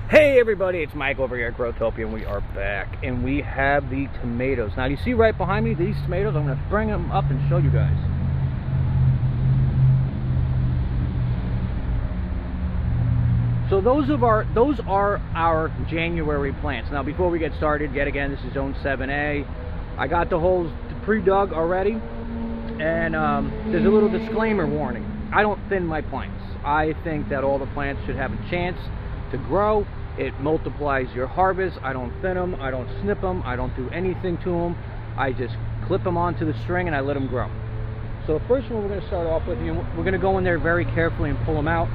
Hey everybody, it's Mike over here at Growtopia, and we are back, and we have the tomatoes. Now you see right behind me these tomatoes. I'm going to bring them up and show you guys. So those are our January plants. Now before we get started, yet again, this is Zone 7A. I got the holes pre-dug already, and there's a little disclaimer warning. I don't thin my plants. I think that all the plants should have a chance to grow. It multiplies your harvest. I don't thin them, I don't snip them, I don't do anything to them. I just clip them onto the string and I let them grow. So the first one we're going to start off with, we're going to go in there very carefully and pull them out.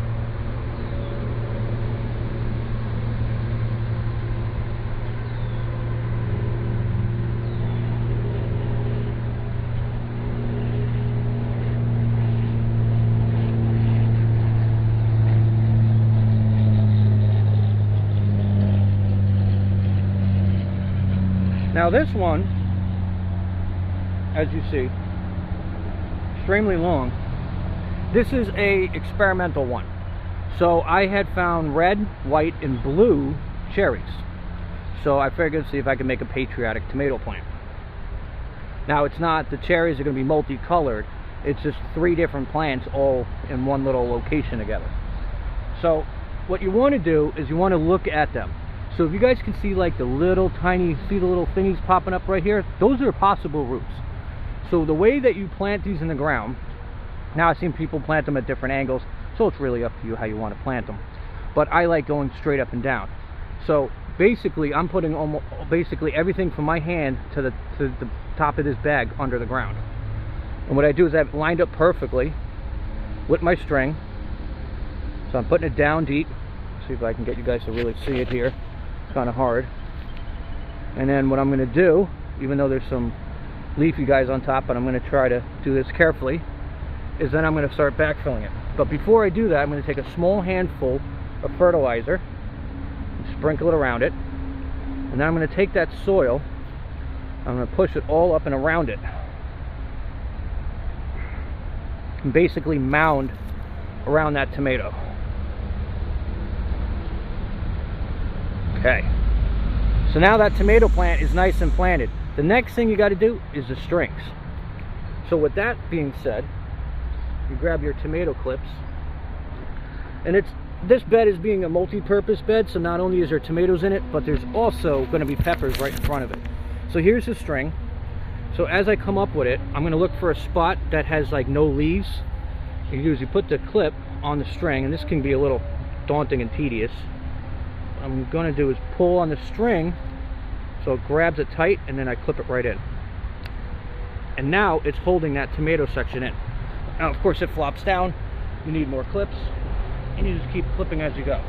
Now this one, as you see, extremely long. This is a experimental one. So I had found red, white, and blue cherries. So I figured see if I could make a patriotic tomato plant. Now it's not, the cherries are going to be multicolored. It's just 3 different plants all in one little location together. So what you want to do is you want to look at them. So if you guys can see like the little tiny, see the little thingies popping up right here, those are possible roots. So the way that you plant these in the ground, now I've seen people plant them at different angles, so it's really up to you how you want to plant them. But I like going straight up and down. So basically I'm putting almost everything from my hand to the top of this bag under the ground. And what I do is I have it lined up perfectly with my string. So I'm putting it down deep. See if I can get you guys to really see it here. Kind of hard. And then what I'm going to do, even though there's some leafy guys on top, but I'm going to try to do this carefully, is then I'm going to start backfilling it. But before I do that, I'm going to take a small handful of fertilizer and sprinkle it around it, and then I'm going to take that soil, I'm going to push it all up and around it, and basically mound around that tomato. Okay, so now that tomato plant is nice and planted. The next thing you got to do is the strings. So with that being said, you grab your tomato clips, and this bed is being a multi-purpose bed, so not only is there tomatoes in it, but there's also going to be peppers right in front of it. So here's the string. So as I come up with it, I'm going to look for a spot that has like no leaves. What you do is you put the clip on the string, and this can be a little daunting and tedious. What I'm going to do is pull on the string so it grabs it tight, and then I clip it right in. And now it's holding that tomato section in. Now of course it flops down, you need more clips, and you just keep clipping as you go.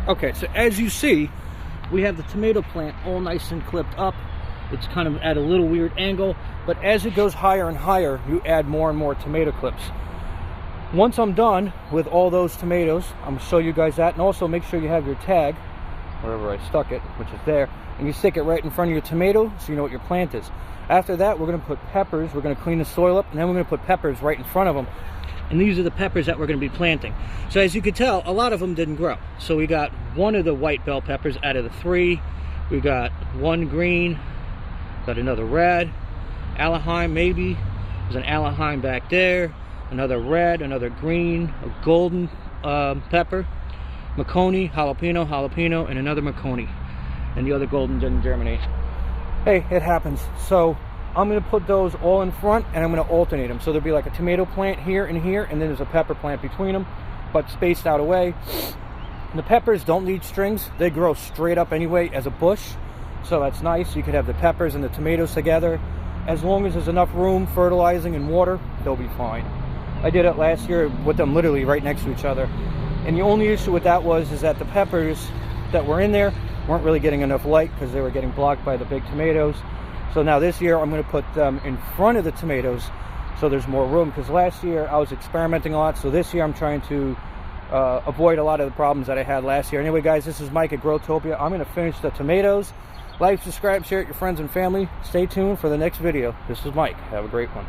Okay, so as you see, we have the tomato plant all nice and clipped up. It's kind of at a little weird angle, but as it goes higher and higher, you add more and more tomato clips. Once I'm done with all those tomatoes, I'm going to show you guys that, and also make sure you have your tag wherever I stuck it, which is there, and you stick it right in front of your tomato so you know what your plant is. After that, we're going to put peppers. We're going to clean the soil up, and then we're going to put peppers right in front of them. And these are the peppers that we're going to be planting. So as you can tell, a lot of them didn't grow. So we got one of the white bell peppers out of the 3. We got one green, got another red, Aleheim maybe. There's an Aleheim back there, another red, another green, a golden pepper, Maconi, jalapeno, and another Maconi. And the other golden didn't germinate. Hey, it happens. So I'm going to put those all in front, and I'm going to alternate them. So there'll be like a tomato plant here, and then there's a pepper plant between them, but spaced out away. And the peppers don't need strings. They grow straight up anyway as a bush. So that's nice. You could have the peppers and the tomatoes together. As long as there's enough room, fertilizing, and water, they'll be fine. I did it last year with them literally right next to each other. And the only issue with that is that the peppers that were in there weren't really getting enough light because they were getting blocked by the big tomatoes. So now this year I'm going to put them in front of the tomatoes so there's more room, because last year I was experimenting a lot. So this year I'm trying to avoid a lot of the problems that I had last year. Anyway guys, this is Mike at Growtopia. I'm going to finish the tomatoes. Like, subscribe, share it with your friends and family. Stay tuned for the next video. This is Mike. Have a great one.